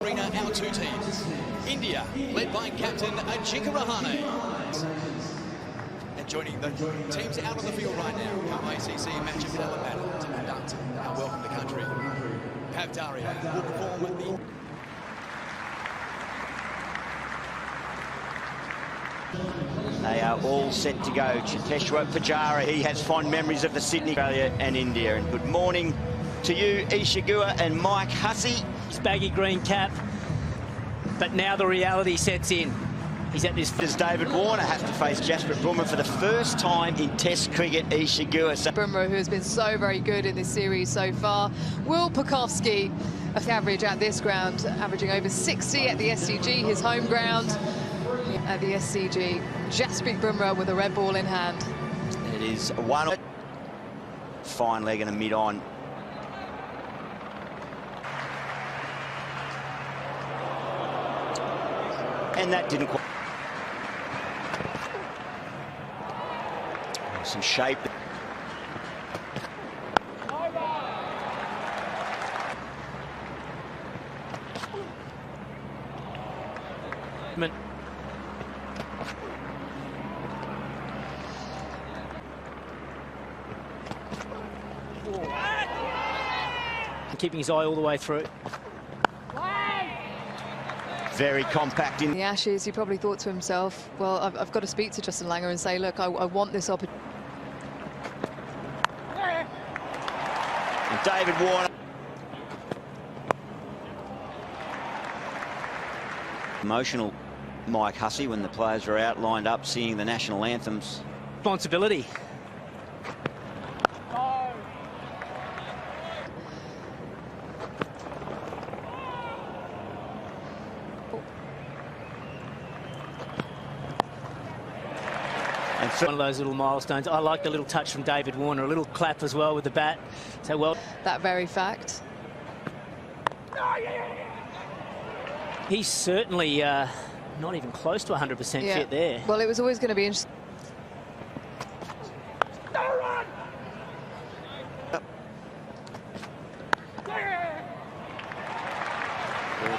Arena, our two teams. India, led by Captain Ajinkya Rahane. And joining the teams out on the field right now, come ICC match of battle to conduct our welcome to country. Pav Daria will perform the... They are all set to go. Cheteshwar Pujara, he has fond memories of the Sydney, Australia and India. And good morning to you, Isha Guha and Mike Hussey. His baggy green cap, but now the reality sets in. He's at this... Does David Warner have to face Jasprit Bumrah for the first time in Test cricket, Isha Guha? Bumrah, who has been so very good in this series so far. Will Pucovski, average at this ground, averaging over 60 at the SCG, his home ground. At the SCG, Jasprit Bumrah with a red ball in hand. It is one fine leg and a mid-on. And that didn't quite... Some shape. Keeping his eye all the way through. Very compact in the Ashes. He probably thought to himself, well, I've got to speak to Justin Langer and say, look, I want this opportunity. And David Warner. Emotional Mike Hussey when the players were out lined up singing the national anthems. Responsibility. One of those little milestones. I like the little touch from David Warner, a little clap as well with the bat. So well, that very fact. He's certainly not even close to 100% fit there. Well, it was always going to be interesting.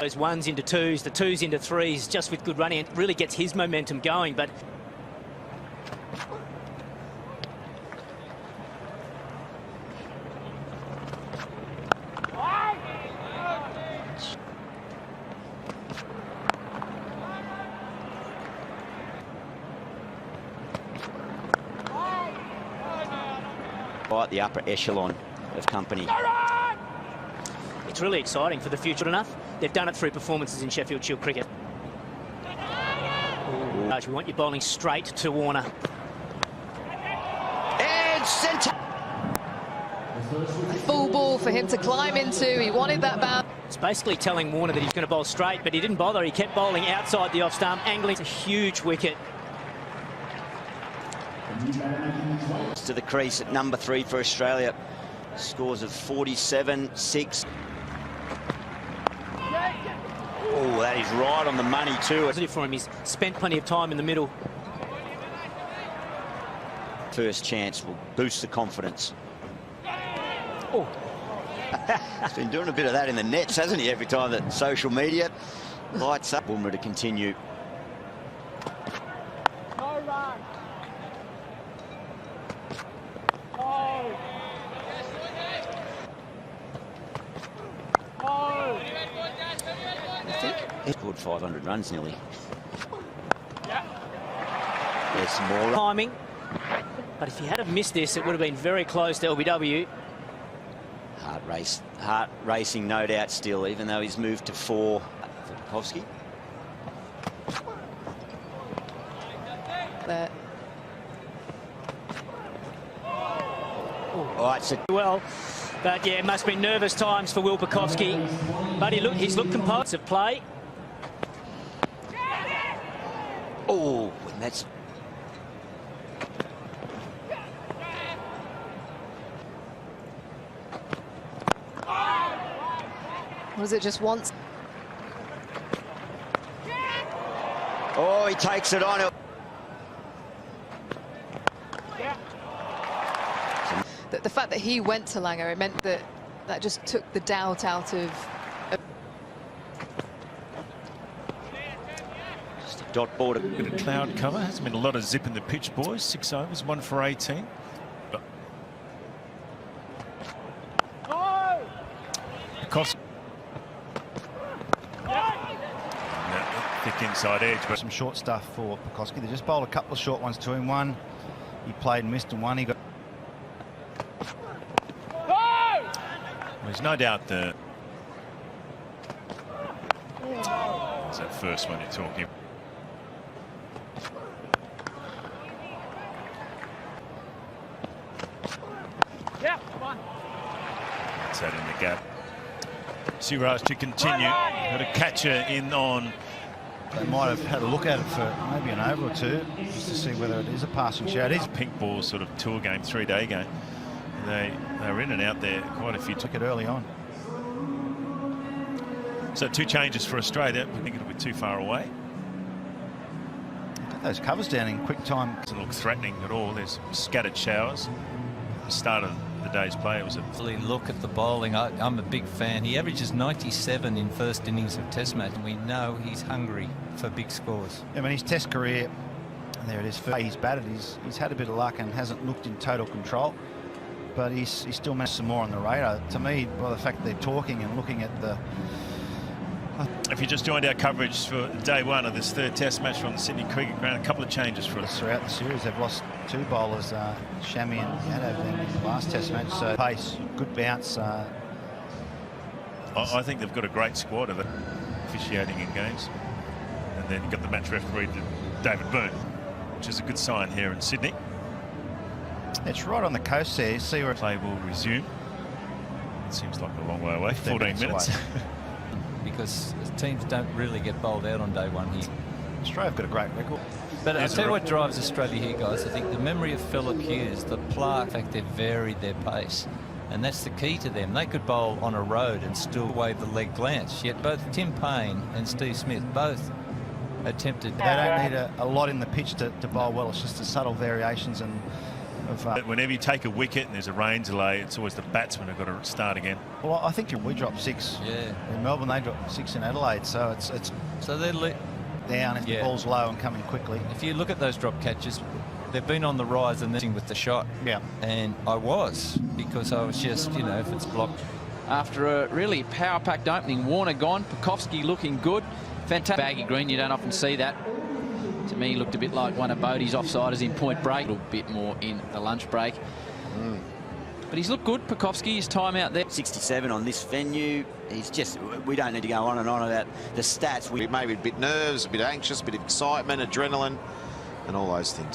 Those ones into twos, the twos into threes, just with good running, it really gets his momentum going. But right, the upper echelon of company. It's really exciting for the future enough. They've done it through performances in Sheffield Shield cricket. We want you bowling straight to Warner. And centre. A full ball for him to climb into. He wanted that bounce. It's basically telling Warner that he's going to bowl straight, but he didn't bother. He kept bowling outside the off-stump, angling. It's a huge wicket. To the crease at number 3 for Australia. Scores of 47-6. Oh, that is right on the money too. Positive for him. He's spent plenty of time in the middle. First chance will boost the confidence. Oh. He's been doing a bit of that in the nets, hasn't he? Every time that social media lights up. Bumrah to continue. He scored 500 runs nearly. There's some more timing. But if he had missed this, it would have been very close to LBW. Heart racing, no doubt, still, even though he's moved to 4 for Pucovski. There. All right, so well, but yeah, it must have been nervous times for Will Pucovski. But he's looked composed of play. Oh, and that's... Was it just once? Oh, he takes it on. The fact that he went to Langer, it meant that just took the doubt out of... dot board. Bit of cloud cover. Hasn't been a lot of zip in the pitch, boys. 6 overs, 1 for 18. But Pikoski. Thick inside edge, but some short stuff for Pikoski. They just bowled a couple of short ones to him. One he played and missed, and one he got. there's no doubt that it's that first one you're talking. Yeah, come on. It's that in the gap. Siraj to continue. Got a catcher in on. They might have had a look at it for maybe an over or two, just to see whether it is a passing shout. It is. Pink ball sort of tour game, 3-day game. They were in and out there quite a few. Took it early on. So 2 changes for Australia. I think it'll be too far away. Got those covers down in quick time. Doesn't look threatening at all. There's scattered showers. The start of the day's play, it was a Look at the bowling. I'm a big fan. He averages 97 in first innings of Test match, and we know he's hungry for big scores. I mean, his Test career, and there it is. He's batted. He's had a bit of luck and hasn't looked in total control, but he's still managed some more on the radar. To me, by the fact that they're talking and looking at the. If you just joined our coverage for day 1 of this 3rd Test match from the Sydney Cricket Ground, a couple of changes for us. Throughout the series, they've lost 2 bowlers, Shami and Yadav, in the last Test match. So pace, good bounce. I think they've got a great squad of officiating in games. And then you've got the match referee, David Byrne, which is a good sign here in Sydney. It's right on the coast there. See where Play will resume. It seems like a long way away, 14 minutes. Because teams don't really get bowled out on day 1 here. Australia have got a great record. But I'll tell you what drives Australia here, guys. I think the memory of Phillip Hughes, the play, in fact, they've varied their pace. And that's the key to them. They could bowl on a road and still wave the leg glance. Yet both Tim Payne and Steve Smith both attempted. They don't need a lot in the pitch to bowl well. It's just the subtle variations and. Whenever you take a wicket and there's a rain delay, it's always the batsmen who've got to start again. Well, I think we dropped 6 in Melbourne. They dropped 6 in Adelaide, so it's so they're down if the ball's low and coming quickly. If you look at those drop catches, they've been on the rise and then with the shot. Yeah. And I was, because I was just, you know, if it's blocked. After a really power-packed opening, Warner gone, Pikoski looking good. Fantastic. Baggy green, you don't often see that. To me, he looked a bit like one of Bodie's offsiders in point break. A little bit more in the lunch break. But he's looked good, Pikoski, his time out there. 67 on this venue. He's just, we don't need to go on and on about the stats. Maybe a bit nerves, a bit anxious, a bit of excitement, adrenaline, and all those things.